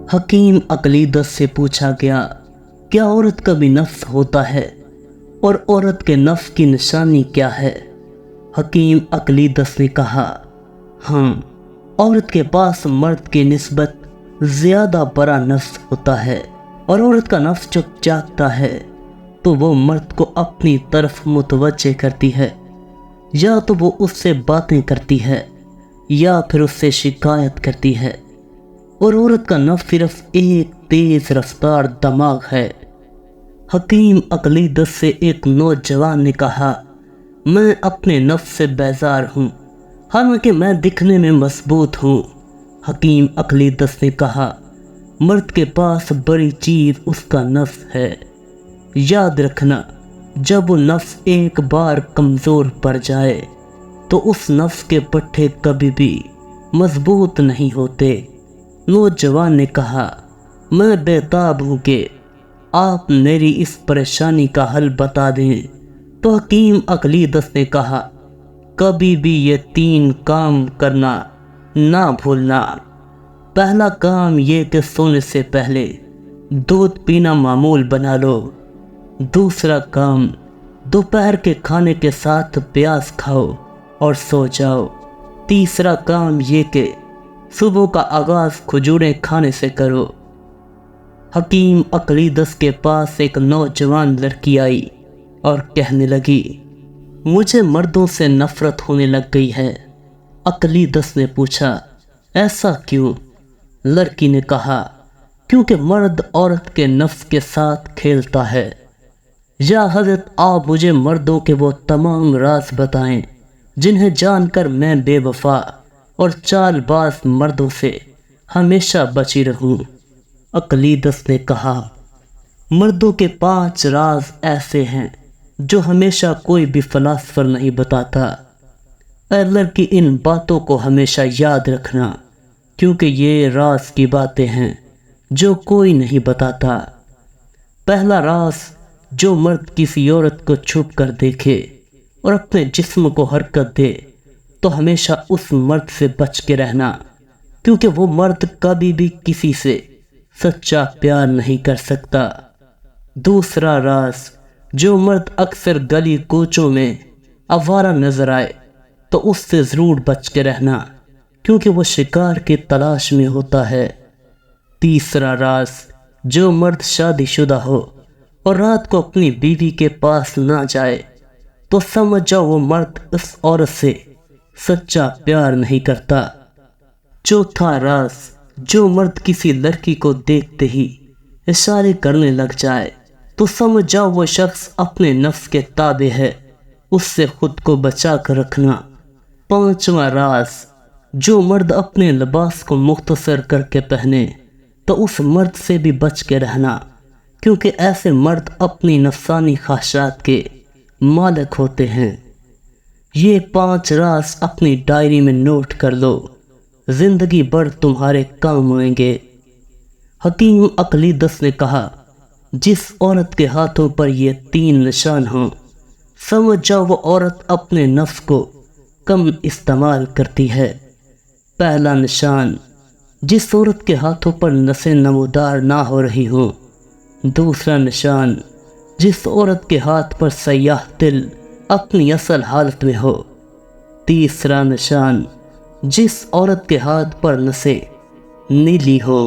حکیم اقلیدس سے پوچھا گیا، کیا عورت کا بھی نفس ہوتا ہے اور عورت کے نفس کی نشانی کیا ہے؟ حکیم اقلیدس نے کہا، ہاں، عورت کے پاس مرد کی نسبت زیادہ بڑا نفس ہوتا ہے، اور عورت کا نفس جب جاگتا ہے تو وہ مرد کو اپنی طرف متوجہ کرتی ہے، یا تو وہ اس سے باتیں کرتی ہے یا پھر اس سے شکایت کرتی ہے، اور عورت کا نفس صرف ایک تیز رفتار دماغ ہے۔ حکیم اقلیدس سے ایک نوجوان نے کہا، میں اپنے نفس سے بیزار ہوں، حالانکہ میں دکھنے میں مضبوط ہوں۔ حکیم اقلیدس نے کہا، مرد کے پاس بڑی چیز اس کا نفس ہے۔ یاد رکھنا، جب وہ نفس ایک بار کمزور پڑ جائے تو اس نفس کے پٹھے کبھی بھی مضبوط نہیں ہوتے۔ نوجوان نے کہا، میں بےتاب ہوں کہ آپ میری اس پریشانی کا حل بتا دیں۔ تو حکیم اقلیدس نے کہا، کبھی بھی یہ 3 کام کرنا نہ بھولنا۔ پہلا کام یہ کہ سونے سے پہلے دودھ پینا معمول بنا لو۔ دوسرا کام، دوپہر کے کھانے کے ساتھ پیاز کھاؤ اور سو جاؤ۔ تیسرا کام یہ کہ صبح کا آغاز کھجوریں کھانے سے کرو۔ حکیم اقلیدس کے پاس ایک نوجوان لڑکی آئی اور کہنے لگی، مجھے مردوں سے نفرت ہونے لگ گئی ہے۔ اقلیدس نے پوچھا، ایسا کیوں؟ لڑکی نے کہا، کیونکہ مرد عورت کے نفس کے ساتھ کھیلتا ہے۔ یا حضرت، آپ مجھے مردوں کے وہ تمام راز بتائیں جنہیں جان کر میں بے وفا اور چال باز مردوں سے ہمیشہ بچی رہوں۔ اقلیدس نے کہا، مردوں کے 5 راز ایسے ہیں جو ہمیشہ کوئی بھی فلاسفر نہیں بتاتا۔ اے لڑکی، ان باتوں کو ہمیشہ یاد رکھنا، کیونکہ یہ راز کی باتیں ہیں جو کوئی نہیں بتاتا۔ پہلا راز، جو مرد کسی عورت کو چھپ کر دیکھے اور اپنے جسم کو حرکت دے تو ہمیشہ اس مرد سے بچ کے رہنا، کیونکہ وہ مرد کبھی بھی کسی سے سچا پیار نہیں کر سکتا۔ دوسرا راز، جو مرد اکثر گلی کوچوں میں آوارہ نظر آئے تو اس سے ضرور بچ کے رہنا، کیونکہ وہ شکار کی تلاش میں ہوتا ہے۔ تیسرا راز، جو مرد شادی شدہ ہو اور رات کو اپنی بیوی کے پاس نہ جائے تو سمجھ جاؤ وہ مرد اس عورت سے سچا پیار نہیں کرتا۔ چوتھا راز، جو مرد کسی لڑکی کو دیکھتے ہی اشارے کرنے لگ جائے تو سمجھ جاؤ وہ شخص اپنے نفس کے تابع ہے، اس سے خود کو بچا کر رکھنا۔ پانچواں راز، جو مرد اپنے لباس کو مختصر کر کے پہنے تو اس مرد سے بھی بچ کے رہنا، کیونکہ ایسے مرد اپنی نفسانی خواہشات کے مالک ہوتے ہیں۔ یہ 5 راز اپنی ڈائری میں نوٹ کر لو، زندگی بھر تمہارے کام آئیں گے۔ حکیم اقلیدس نے کہا، جس عورت کے ہاتھوں پر یہ 3 نشان ہوں، سمجھ جاؤ وہ عورت اپنے نفس کو کم استعمال کرتی ہے۔ پہلا نشان، جس عورت کے ہاتھوں پر نسیں نمودار نہ ہو رہی ہوں۔ دوسرا نشان، جس عورت کے ہاتھ پر سیاہ تل اپنی اصل حالت میں ہو۔ تیسرا نشان، جس عورت کے ہاتھ پر نسیں نیلی ہو۔